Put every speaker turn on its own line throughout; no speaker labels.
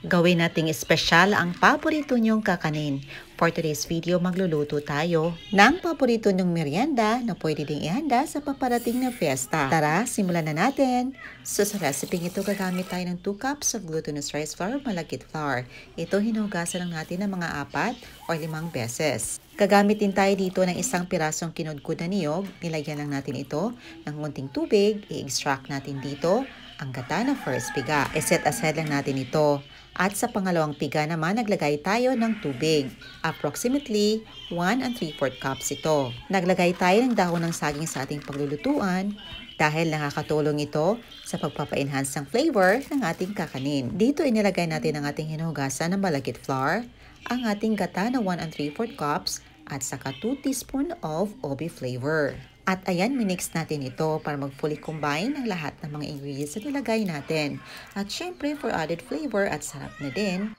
Gawin nating espesyal ang paborito nyong kakanin. For today's video, magluluto tayo ng paborito nyong merienda na pwede ding ihanda sa paparating na fiesta. Tara, simulan na natin! So sa recipe ito, gagamit tayo ng 2 cups of glutinous rice flour, malagkit flour. Ito hinugasan lang natin ng mga 4 o 5 beses. Gagamit din tayo dito ng isang pirasong kinudkod na niyog. Nilagyan lang natin ito ng munting tubig. I-extract natin dito ang gata ng first piga. I-set aside lang natin ito. At sa pangalawang piga naman, naglagay tayo ng tubig. Approximately 1 3/4 cups ito. Naglagay tayo ng dahon ng saging sa ating paglulutuan dahil nakakatulong ito sa pagpapa-enhance ng flavor ng ating kakanin. Dito inilagay natin ang ating hinugasan ng malagkit flour, ang ating gata na 1 3/4 cups at saka 2 teaspoon of OB flavor. At ayan, minix natin ito para mag-fully combine ang lahat ng mga ingredients na nilagay natin. At syempre, for added flavor at sarap na din,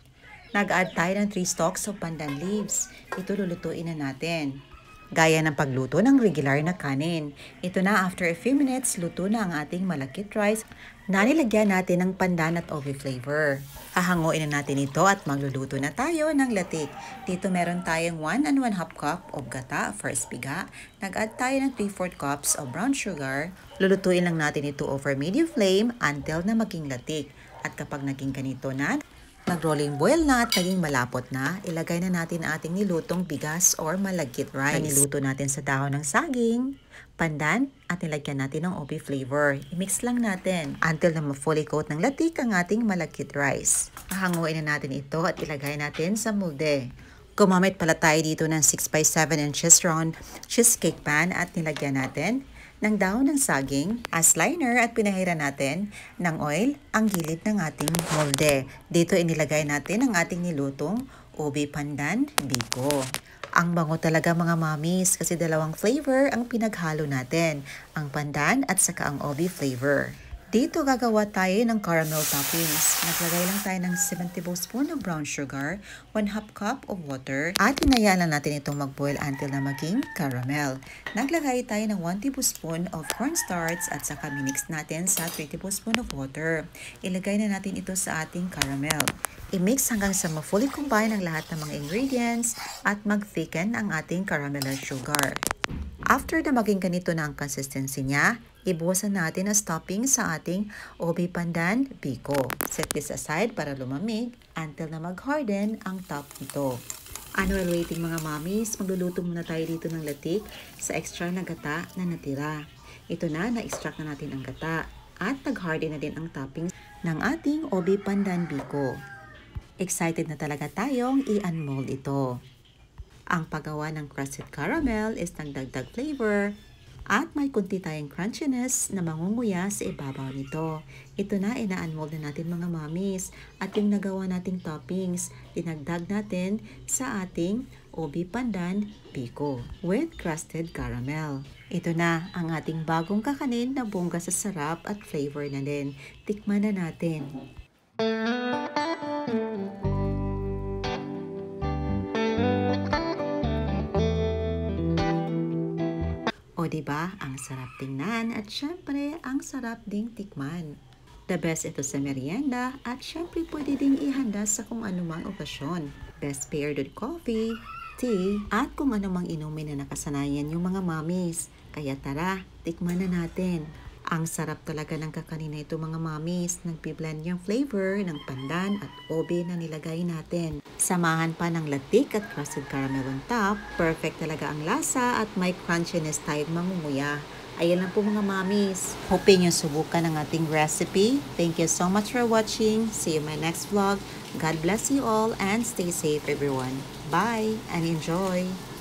nag-add tayo ng 3 stalks of pandan leaves. Ito lulutuin na natin. Gaya ng pagluto ng regular na kanin. Ito na, after a few minutes, luto na ang ating malagkit rice na nilagyan natin ng pandan at OB flavor. Hahanguin na natin ito at magluluto na tayo ng latik. Dito meron tayong 1 1/2 cup of gata, first piga. Nag-add tayo ng 3/4 cups of brown sugar. Lulutuin lang natin ito over medium flame until na maging latik. At kapag naging ganito na, nag-rolling boil na at naging malapot na, ilagay na natin ang ating nilutong bigas or malagkit rice. Niluto natin sa dahon ng saging, pandan, at nilagyan natin ng OB flavor. I-mix lang natin until na ma-fully coat ng latik ang ating malagkit rice. Hahanguin na natin ito at ilagay natin sa molde. Gumamit pala tayo dito ng 6x7 inches round cheesecake pan at nilagyan natin ng dahon ng saging as liner at pinahira natin ng oil ang gilid ng ating molde. Dito inilagay natin ang ating nilutong OB pandan biko. Ang bango talaga mga mommies kasi dalawang flavor ang pinaghalo natin, ang pandan at saka ang OB flavor. Dito gagawa tayo ng caramel toppings. Naglagay lang tayo ng 7 tablespoon of brown sugar, 1/2 cup of water, at hinayaan lang natin itong mag-boil until na maging caramel. Naglagay tayo ng 1 tablespoon of cornstarch at saka minix natin sa 3 tablespoon of water. Ilagay na natin ito sa ating caramel. I-mix hanggang sa ma-fully combine ang lahat ng mga ingredients at mag-thicken ang ating caramelized sugar. After na maging ganito na ang consistency niya, ibuwasan natin ang topping sa ating OB pandan biko. Set this aside para lumamig until na mag-harden ang top nito. While waiting mga mommies, magluluto muna tayo dito ng latik sa extra na gata na natira. Ito na-extract na natin ang gata at nag-harden na din ang topping ng ating OB pandan biko. Excited na talaga tayong i-unmold ito. Ang paggawa ng crusted caramel is nagdagdag flavor at may kunti tayong crunchiness na mangunguya sa ibabaw nito. Ito na, ina-unmold na natin mga mommies. At yung nagawa nating toppings, dinagdag natin sa ating OB pandan biko with crusted caramel. Ito na ang ating bagong kakanin na bongga sa sarap at flavor na din. Tikman na natin. O diba, ang sarap tingnan at syempre ang sarap ding tikman. The best ito sa merienda at syempre pwede ding ihanda sa kung anumang okasyon. Best paired with coffee, tea, at kung anumang inumin na nakasanayan yung mga mommies. Kaya tara, tikman na natin. Ang sarap talaga ng kakanin na ito mga mommies. Nagpi-blend yung flavor ng pandan at OB na nilagay natin. Samahan pa ng latik at crusted caramel on top. Perfect talaga ang lasa at may crunchiness tayong mangunguya. Ayan lang po mga mommies. Hoping nyo subukan ang ating recipe. Thank you so much for watching. See you in my next vlog. God bless you all and stay safe everyone. Bye and enjoy!